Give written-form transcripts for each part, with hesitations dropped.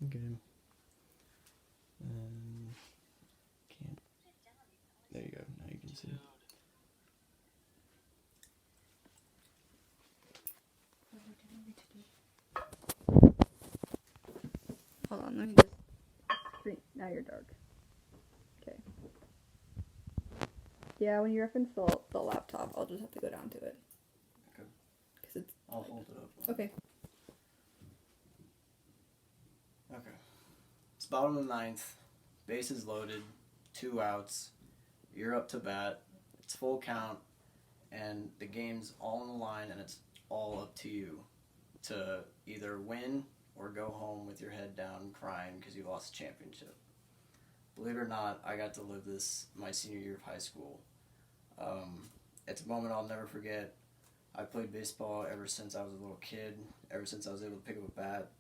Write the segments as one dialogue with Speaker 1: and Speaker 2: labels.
Speaker 1: Okay. Can't. There you go. Now you can see.
Speaker 2: Hold on, let me just. Now you're dark. Okay. Yeah, when you reference the laptop, I'll just have to go down to it.
Speaker 1: Okay.
Speaker 2: Cause it's.
Speaker 1: I'll hold it up.
Speaker 2: Okay.
Speaker 1: Okay. It's bottom of the ninth. Bases loaded. 2 outs. You're up to bat. It's full count, and the game's all on the line, and it's all up to you to either win or go home with your head down crying because you lost the championship. Believe it or not, I got to live this my senior year of high school. It's a moment I'll never forget. I played baseball ever since I was a little kid. Ever since I was able to pick up a bat,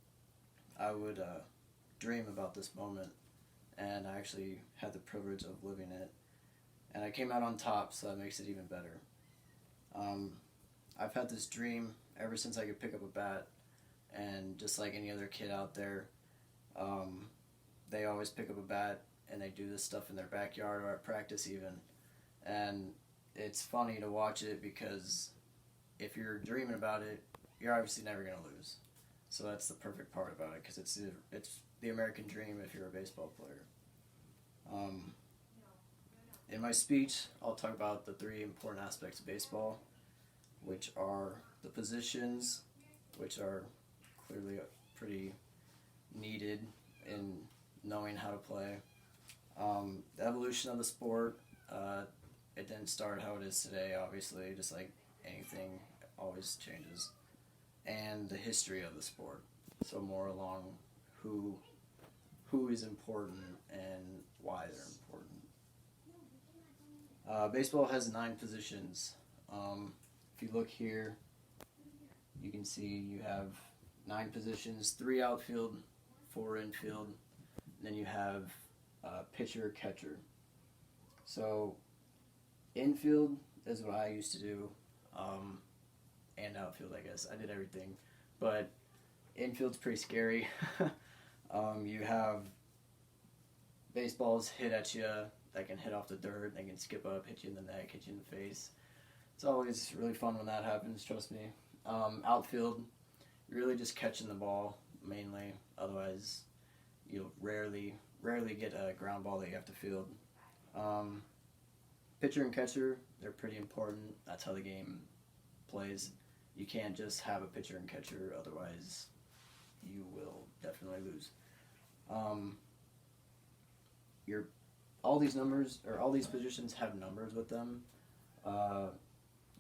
Speaker 1: I would dream about this moment, and I actually had the privilege of living it. And I came out on top, so that makes it even better. I've had this dream ever since I could pick up a bat, and just like any other kid out there, they always pick up a bat and they do this stuff in their backyard or at practice even. And it's funny to watch it because if you're dreaming about it, you're obviously never going to lose. So that's the perfect part about it because it's the American dream if you're a baseball player. In my speech, I'll talk about the 3 important aspects of baseball, which are the positions, which are clearly pretty needed in knowing how to play. The evolution of the sport, it didn't start how it is today, obviously, just like anything, it always changes. And the history of the sport, so more along who is important and why they're important. Baseball has 9 positions. If you look here, you can see you have 9 positions, 3 outfield, 4 infield, and then you have pitcher, catcher. So infield is what I used to do, and outfield, I guess. I did everything, but infield's pretty scary. You have baseballs hit at you that can hit off the dirt, they can skip up, hit you in the neck, hit you in the face. It's always really fun when that happens, trust me. Outfield, you're really just catching the ball mainly. Otherwise, you'll rarely get a ground ball that you have to field. Pitcher and catcher, they're pretty important. That's how the game plays. You can't just have a pitcher and catcher, otherwise you will definitely lose. All these numbers or all these positions have numbers with them.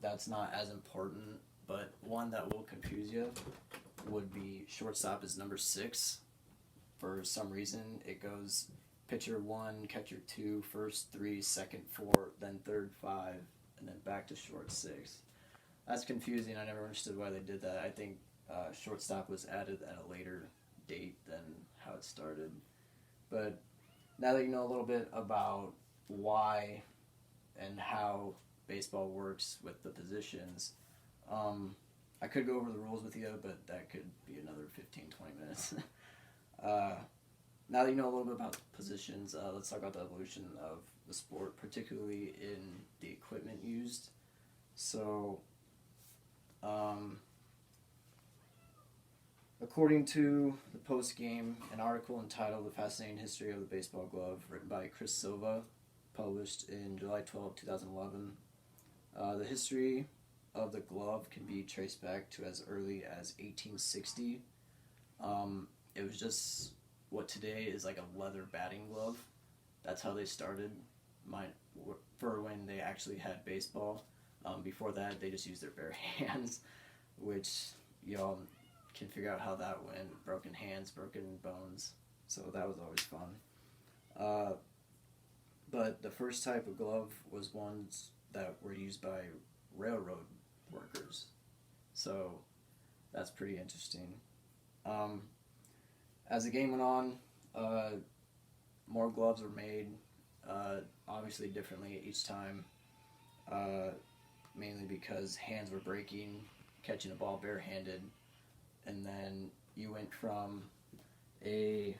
Speaker 1: That's not as important, but one that will confuse you would be shortstop is number 6. For some reason, it goes pitcher 1, catcher 2, first 3, second 4, then third 5, and then back to short 6. That's confusing. I never understood why they did that. I think shortstop was added at a later date than how it started. But now that you know a little bit about why and how baseball works with the positions, I could go over the rules with you, but that could be another 15-20 minutes. Now that you know a little bit about positions, let's talk about the evolution of the sport, particularly in the equipment used. So, according to the Post-Game, an article entitled The Fascinating History of the Baseball Glove, written by Chris Silva, published in July 12, 2011, the history of the glove can be traced back to as early as 1860. It was just what today is like a leather batting glove. That's how they started for when they actually had baseball. Before that, they just used their bare hands, which y'all can figure out how that went. Broken hands, broken bones. So that was always fun. But the first type of glove was ones that were used by railroad workers. So that's pretty interesting. As the game went on, more gloves were made, obviously differently each time, mainly because hands were breaking, catching a ball barehanded, and then you went from a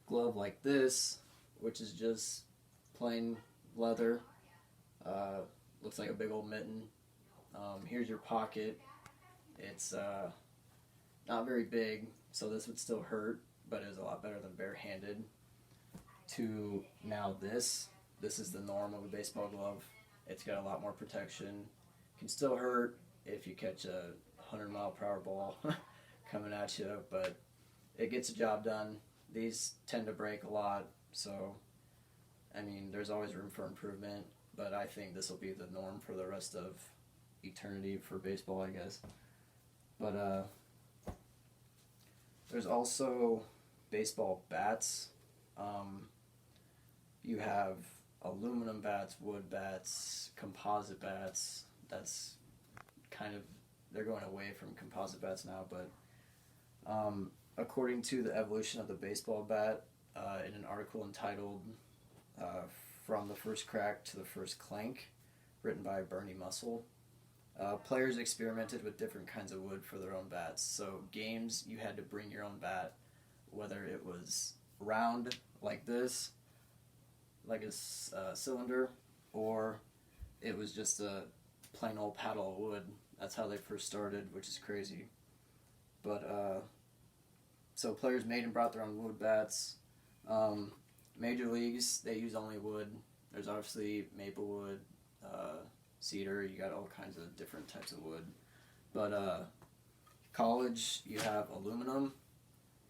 Speaker 1: glove like this, which is just plain leather. Looks like a big old mitten. Here's your pocket. It's not very big, so this would still hurt, but it is a lot better than barehanded. To now this is the norm of a baseball glove. It's got a lot more protection. Can still hurt if you catch a 100-mile-per-hour ball coming at you, but it gets the job done. These tend to break a lot, so I mean, there's always room for improvement, but I think this will be the norm for the rest of eternity for baseball, I guess. But there's also baseball bats. You have aluminum bats, wood bats, composite bats. That's kind of, they're going away from composite bats now, but according to the evolution of the baseball bat, in an article entitled From the First Crack to the First Clank, written by Bernie Muscle, players experimented with different kinds of wood for their own bats. So games, you had to bring your own bat, whether it was round like this, like a cylinder, or it was just a plain old paddle of wood. That's how they first started, which is crazy. But so players made and brought their own wood bats. Major leagues, they use only wood. There's obviously maple wood, cedar. You got all kinds of different types of wood. But college, you have aluminum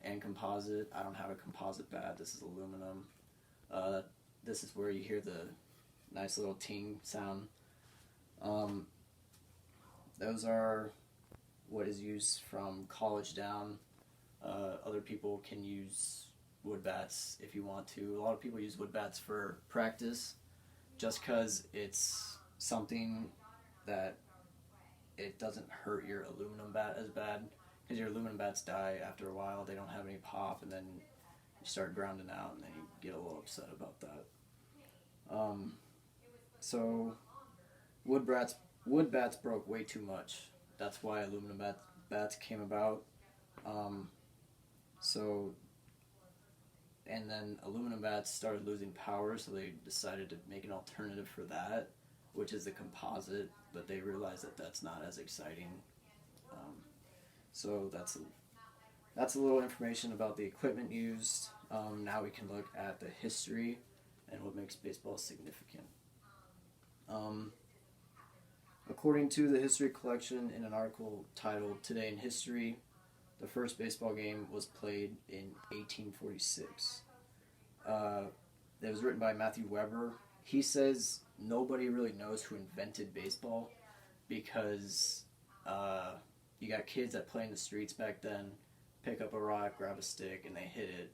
Speaker 1: and composite. I don't have a composite bat. This is aluminum. This is where you hear the nice little ting sound. Those are what is used from college down. Other people can use wood bats if you want to. A lot of people use wood bats for practice just because it's something that it doesn't hurt your aluminum bat as bad, because your aluminum bats die after a while. They don't have any pop, and then you start grounding out, and then you get a little upset about that. So wood bats broke way too much. That's why aluminum bats came about. And then aluminum bats started losing power, so they decided to make an alternative for that, which is the composite, but they realized that that's not as exciting. So that's a little information about the equipment used. Now we can look at the history and what makes baseball significant. According to the History Collection, in an article titled Today in History, the first baseball game was played in 1846. It was written by Matthew Weber. He says nobody really knows who invented baseball because you got kids that play in the streets back then, pick up a rock, grab a stick, and they hit it.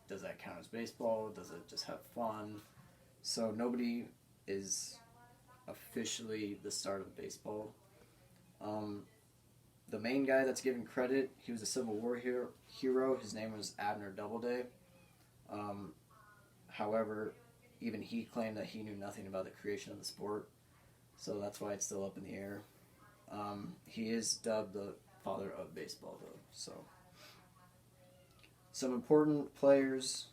Speaker 1: Does that count as baseball? Does it just have fun? So nobody is officially the start of baseball. The main guy that's given credit, he was a Civil War hero. His name was Abner Doubleday. However, even he claimed that he knew nothing about the creation of the sport, so that's why it's still up in the air. He is dubbed the father of baseball, though. So, some important players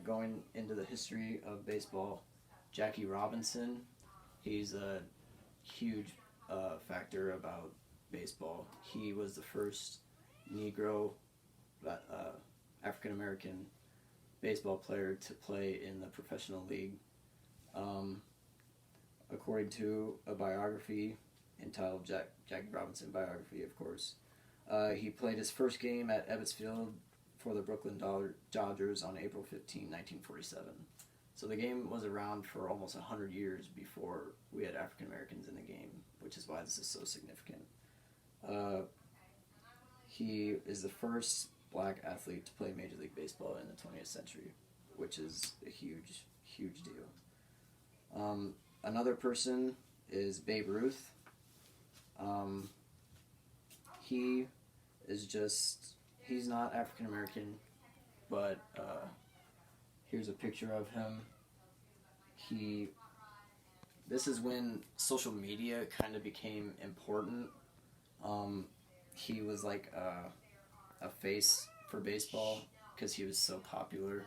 Speaker 1: going into the history of baseball. Jackie Robinson, he's a huge factor about baseball. He was the first Negro, African American baseball player to play in the professional league. According to a biography entitled Jackie Robinson Biography, of course, he played his first game at Ebbets Field for the Brooklyn Dodgers on April 15, 1947. So the game was around for almost 100 years before we had African Americans in the game, which is why this is so significant. He is the first black athlete to play Major League Baseball in the 20th century, which is a huge, huge deal. Another person is Babe Ruth. He is he's not African American, but here's a picture of him. This is when social media kind of became important. He was like a face for baseball because he was so popular.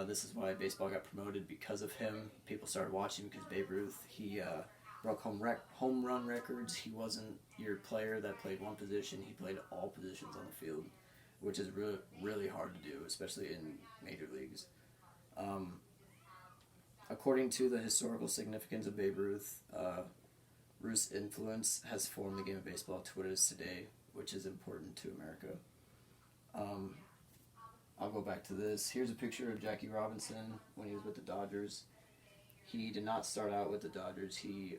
Speaker 1: This is why baseball got promoted because of him. People started watching because Babe Ruth, he broke home run records. He wasn't your player that played one position. He played all positions on the field, which is really hard to do, especially in major leagues. According to the historical significance of Babe Ruth, Ruth's influence has formed the game of baseball to what it is today, which is important to America. I'll go back to this. Here's a picture of Jackie Robinson when he was with the Dodgers. He did not start out with the Dodgers. He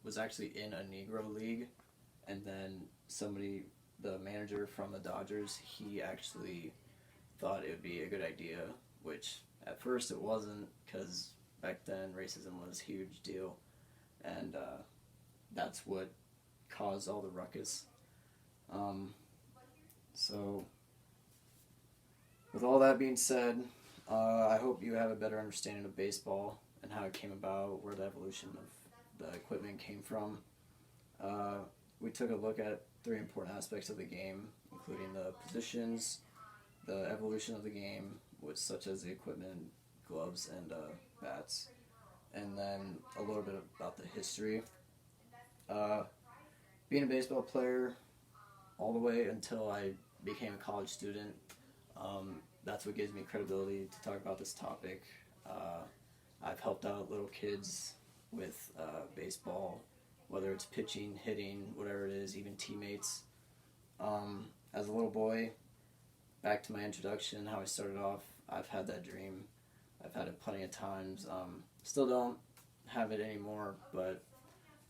Speaker 1: was actually in a Negro League, and then the manager from the Dodgers, he actually thought it would be a good idea, which at first it wasn't, because back then racism was a huge deal, and that's what caused all the ruckus. So, with all that being said, I hope you have a better understanding of baseball and how it came about, where the evolution of the equipment came from. We took a look at 3 important aspects of the game, including the positions, the evolution of the game, such as the equipment, gloves, and bats, and then a little bit about the history. Being a baseball player all the way until I became a college student, that's what gives me credibility to talk about this topic. I've helped out little kids with baseball, whether it's pitching, hitting, whatever it is, even teammates. As a little boy, back to my introduction, how I started off, I've had that dream. I've had it plenty of times. Still don't have it anymore, but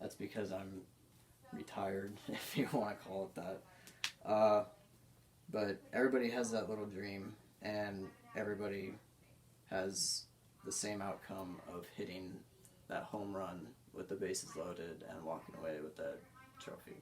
Speaker 1: that's because I'm retired, if you want to call it that. But everybody has that little dream, and everybody has the same outcome of hitting that home run with the bases loaded and walking away with that trophy.